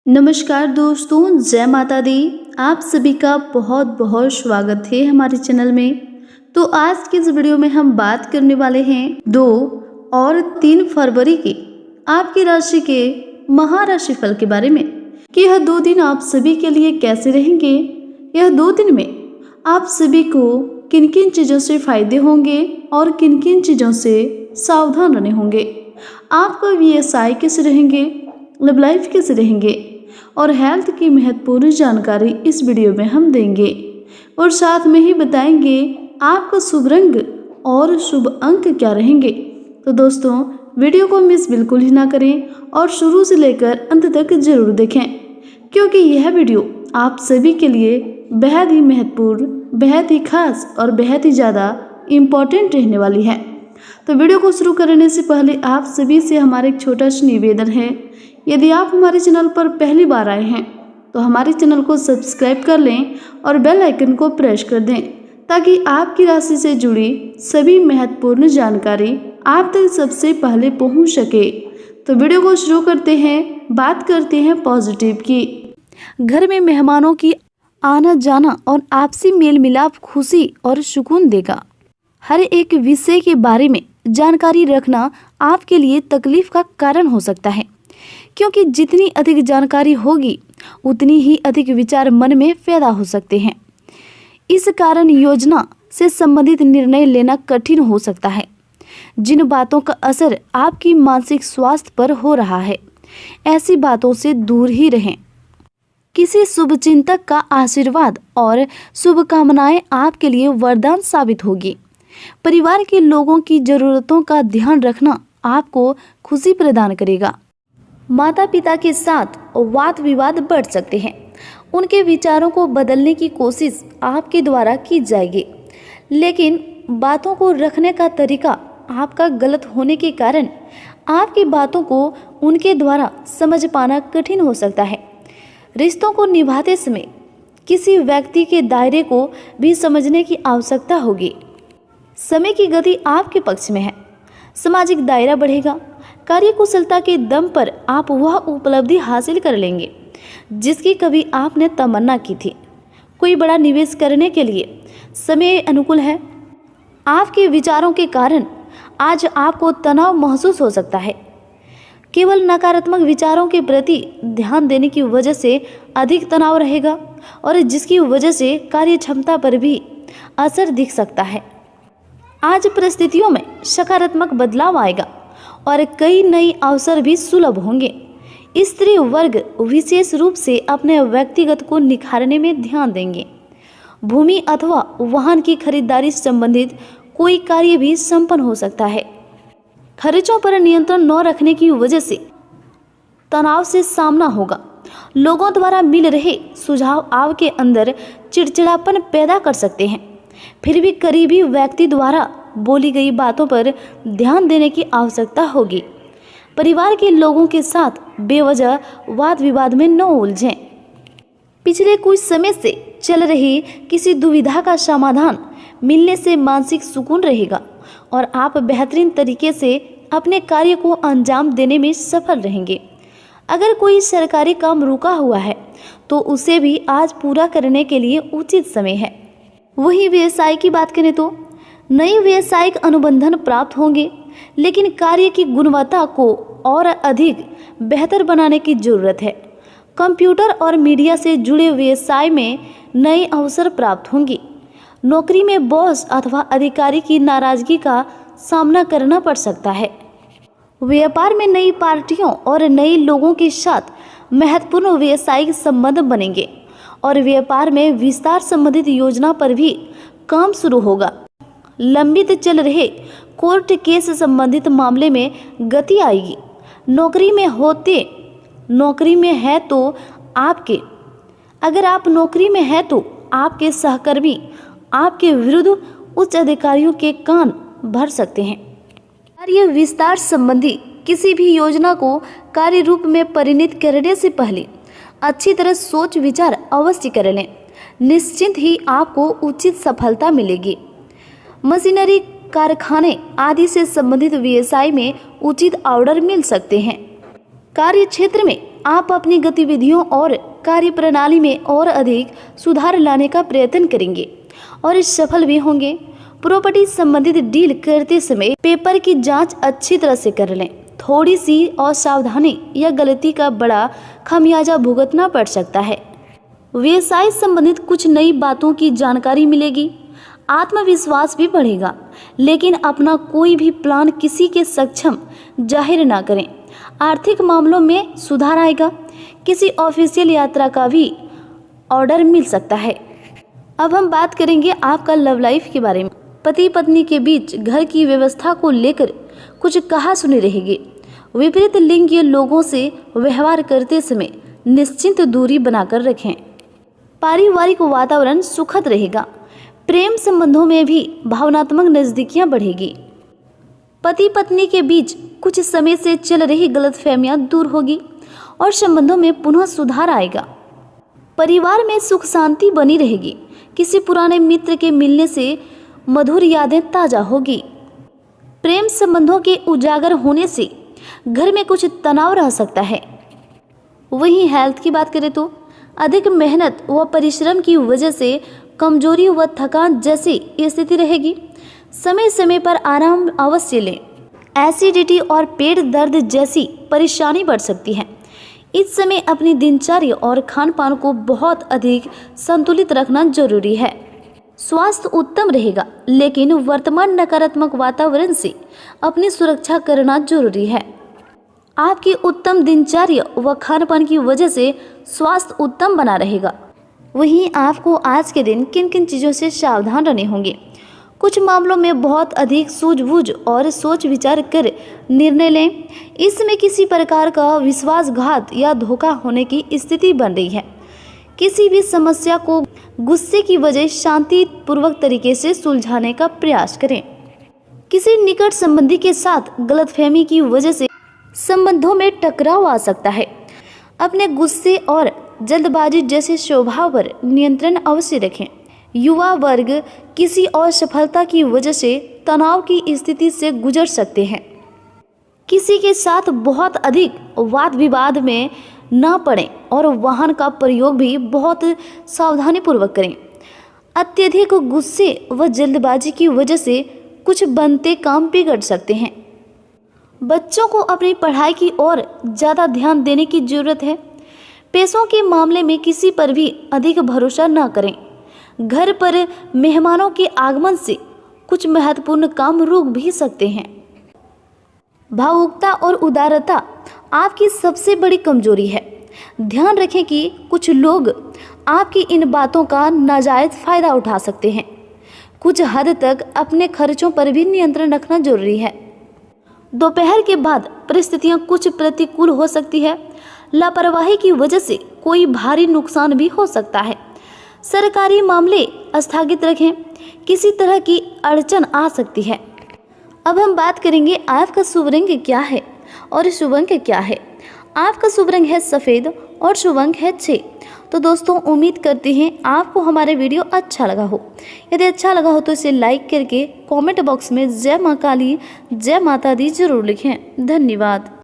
नमस्कार दोस्तों, जय माता दी। आप सभी का बहुत बहुत स्वागत है हमारे चैनल में। तो आज की इस वीडियो में हम बात करने वाले हैं 2 और 3 फरवरी के आपकी राशि के महाराशि फल के बारे में कि यह 2 दिन आप सभी के लिए कैसे रहेंगे। यह 2 दिन में आप सभी को किन किन चीज़ों से फायदे होंगे और किन किन चीज़ों से सावधान रहने होंगे। आपका व्यवसाय कैसे रहेंगे, लव लाइफ कैसे रहेंगे और हेल्थ की महत्वपूर्ण जानकारी इस वीडियो में हम देंगे और साथ में ही बताएंगे आपका शुभ रंग और शुभ अंक क्या रहेंगे। तो दोस्तों, वीडियो को मिस बिल्कुल ही ना करें और शुरू से लेकर अंत तक जरूर देखें, क्योंकि यह वीडियो आप सभी के लिए बेहद ही महत्वपूर्ण, बेहद ही खास और बेहद ही ज़्यादा इम्पोर्टेंट रहने वाली है। तो वीडियो को शुरू करने से पहले आप सभी से हमारा एक छोटा सा निवेदन है, यदि आप हमारे चैनल पर पहली बार आए हैं तो हमारे चैनल को सब्सक्राइब कर लें और बेल आइकन को प्रेस कर दें, ताकि आपकी राशि से जुड़ी सभी महत्वपूर्ण जानकारी आप तक सबसे पहले पहुंच सके। तो वीडियो को शुरू करते हैं, बात करते हैं पॉजिटिव की। घर में मेहमानों की आना जाना और आपसी मेल मिलाप खुशी और सुकून देगा। हर एक विषय के बारे में जानकारी रखना आपके लिए तकलीफ का कारण हो सकता है, क्योंकि जितनी अधिक जानकारी होगी उतनी ही अधिक विचार मन में पैदा हो सकते हैं। इस कारण योजना से संबंधित निर्णय लेना कठिन हो सकता है। जिन बातों का असर आपकी मानसिक स्वास्थ्य पर हो रहा है, ऐसी बातों से दूर ही रहें। किसी शुभचिंतक का आशीर्वाद और शुभकामनाएं आपके लिए वरदान साबित होगी। परिवार के लोगों की जरूरतों का ध्यान रखना आपको खुशी प्रदान करेगा। माता पिता के साथ वाद विवाद बढ़ सकते हैं। उनके विचारों को बदलने की कोशिश आपके द्वारा की जाएगी, लेकिन बातों को रखने का तरीका आपका गलत होने के कारण आपकी बातों को उनके द्वारा समझ पाना कठिन हो सकता है। रिश्तों को निभाते समय किसी व्यक्ति के दायरे को भी समझने की आवश्यकता होगी। समय की गति आपके पक्ष में है। सामाजिक दायरा बढ़ेगा। कार्यकुशलता के दम पर आप वह उपलब्धि हासिल कर लेंगे जिसकी कभी आपने तमन्ना की थी। कोई बड़ा निवेश करने के लिए समय अनुकूल है। आपके विचारों के कारण आज आपको तनाव महसूस हो सकता है। केवल नकारात्मक विचारों के प्रति ध्यान देने की वजह से अधिक तनाव रहेगा और जिसकी वजह से कार्य क्षमता पर भी असर दिख सकता है। आज परिस्थितियों में सकारात्मक बदलाव आएगा और कई नए अवसर भी सुलभ होंगे। स्त्री वर्ग विशेष रूप से अपने व्यक्तिगत को निखारने में ध्यान देंगे। भूमि अथवा वाहन की खरीदारी संबंधित कोई कार्य भी संपन्न हो सकता है। खर्चों पर नियंत्रण न रखने की वजह से तनाव से सामना होगा। लोगों द्वारा मिल रहे सुझाव आपके अंदर चिड़चिड़ापन पैदा कर सकते हैं। फिर भी करीबी व्यक्ति द्वारा बोली गई बातों पर ध्यान देने की आवश्यकता होगी। परिवार के लोगों के साथ बेवजह वाद विवाद में न उलझें। पिछले कुछ समय से चल रही किसी दुविधा का समाधान मिलने से मानसिक सुकून रहेगा और आप बेहतरीन तरीके से अपने कार्य को अंजाम देने में सफल रहेंगे। अगर कोई सरकारी काम रुका हुआ है तो उसे भी आज पूरा करने के लिए उचित समय है। वहीं व्यवसाय की बात करें तो नए व्यावसायिक अनुबंधन प्राप्त होंगे, लेकिन कार्य की गुणवत्ता को और अधिक बेहतर बनाने की जरूरत है। कंप्यूटर और मीडिया से जुड़े व्यवसाय में नए अवसर प्राप्त होंगे। नौकरी में बॉस अथवा अधिकारी की नाराजगी का सामना करना पड़ सकता है। व्यापार में नई पार्टियों और नए लोगों के साथ महत्वपूर्ण व्यावसायिक संबंध बनेंगे और व्यापार में विस्तार संबंधित योजना पर भी काम शुरू होगा। लंबित चल रहे कोर्ट केस संबंधित मामले में गति आएगी। नौकरी में है तो आपके सहकर्मी आपके विरुद्ध उच्च अधिकारियों के कान भर सकते हैं। कार्य विस्तार संबंधी किसी भी योजना को कार्य रूप में परिणत करने से पहले अच्छी तरह सोच विचार अवश्य कर लें। निश्चित ही आपको उचित सफलता मिलेगी। मशीनरी, कारखाने आदि से संबंधित व्यवसाय में उचित ऑर्डर मिल सकते हैं। कार्य क्षेत्र में आप अपनी गतिविधियों और कार्य प्रणाली में और अधिक सुधार लाने का प्रयत्न करेंगे और इस सफल भी होंगे। प्रॉपर्टी संबंधित डील करते समय पेपर की जांच अच्छी तरह से कर लें। थोड़ी सी असावधानी या गलती का बड़ा खमियाजा भुगतना पड़ सकता है। व्यवसाय संबंधित कुछ नई बातों की जानकारी मिलेगी। आत्मविश्वास भी बढ़ेगा, लेकिन अपना कोई भी प्लान किसी के सक्षम जाहिर ना करें। आर्थिक मामलों में सुधार आएगा। किसी ऑफिशियल यात्रा का भी ऑर्डर मिल सकता है। अब हम बात करेंगे आपका लव लाइफ के बारे में। पति पत्नी के बीच घर की व्यवस्था को लेकर कुछ कहा-सुनी रहेगी। विपरीत लिंगीय लोगों से व्यवहार करते समय निश्चिंत दूरी बनाकर रखें। पारिवारिक वातावरण सुखद रहेगा। प्रेम संबंधों में भी भावनात्मक नजदीकियां बढ़ेगी। पति पत्नी के बीच कुछ समय से चल रही गलतफहमियां दूर होगी और संबंधों में पुनः सुधार आएगा। परिवार में सुख शांति बनी रहेगी। किसी पुराने मित्र के मिलने से मधुर यादें ताजा होगी। प्रेम संबंधों के उजागर होने से घर में कुछ तनाव रह सकता है। वहीं हेल्थ की बात करें तो अधिक मेहनत व परिश्रम की वजह से कमजोरी व थकान जैसी स्थिति रहेगी। समय समय पर आराम अवश्य लें। एसिडिटी और पेट दर्द जैसी परेशानी बढ़ सकती है। इस समय अपनी दिनचर्या और खान पान को बहुत अधिक संतुलित रखना जरूरी है। स्वास्थ्य उत्तम रहेगा, लेकिन वर्तमान नकारात्मक वातावरण से अपनी सुरक्षा करना जरूरी है। आपकी उत्तम दिनचर्या व खान पान की वजह से स्वास्थ्य उत्तम बना रहेगा। वहीं आपको आज के दिन किन किन चीज़ों से सावधान रहने होंगे। कुछ मामलों में बहुत अधिक सूझबूझ और सोच विचार कर निर्णय लें। इसमें किसी प्रकार का विश्वासघात या धोखा होने की स्थिति बन रही है। किसी भी समस्या को गुस्से की वजह शांतिपूर्वक तरीके से सुलझाने का प्रयास करें। किसी निकट संबंधी के साथ गलतफहमी की वजह से संबंधों में टकराव आ सकता है। अपने गुस्से और जल्दबाजी जैसे स्वभाव पर नियंत्रण अवश्य रखें। युवा वर्ग किसी असफलता की वजह से तनाव की स्थिति से गुजर सकते हैं। किसी के साथ बहुत अधिक वाद विवाद में न पड़ें और वाहन का प्रयोग भी बहुत सावधानी पूर्वक करें। अत्यधिक गुस्से व जल्दबाजी की वजह से कुछ बनते काम बिगड़ सकते हैं। बच्चों को अपनी पढ़ाई की ओर ज़्यादा ध्यान देने की जरूरत है। पैसों के मामले में किसी पर भी अधिक भरोसा न करें। घर पर मेहमानों के आगमन से कुछ महत्वपूर्ण काम रुक भी सकते हैं। भावुकता और उदारता आपकी सबसे बड़ी कमजोरी है। ध्यान रखें कि कुछ लोग आपकी इन बातों का नाजायज फायदा उठा सकते हैं। कुछ हद तक अपने खर्चों पर भी नियंत्रण रखना जरूरी है। दोपहर के बाद परिस्थितियां कुछ प्रतिकूल हो सकती है। लापरवाही की वजह से कोई भारी नुकसान भी हो सकता है। सरकारी मामले स्थगित रखें। किसी तरह की अड़चन आ सकती है। अब हम बात करेंगे आपका शुभ रंग क्या है और शुभ अंक क्या है। आपका शुभ रंग है सफ़ेद और शुभ अंक है 6। तो दोस्तों उम्मीद करते हैं आपको हमारे वीडियो अच्छा लगा हो। यदि अच्छा लगा हो तो इसे लाइक करके कमेंट बॉक्स में जय मां काली जय माता दी जरूर लिखें। धन्यवाद।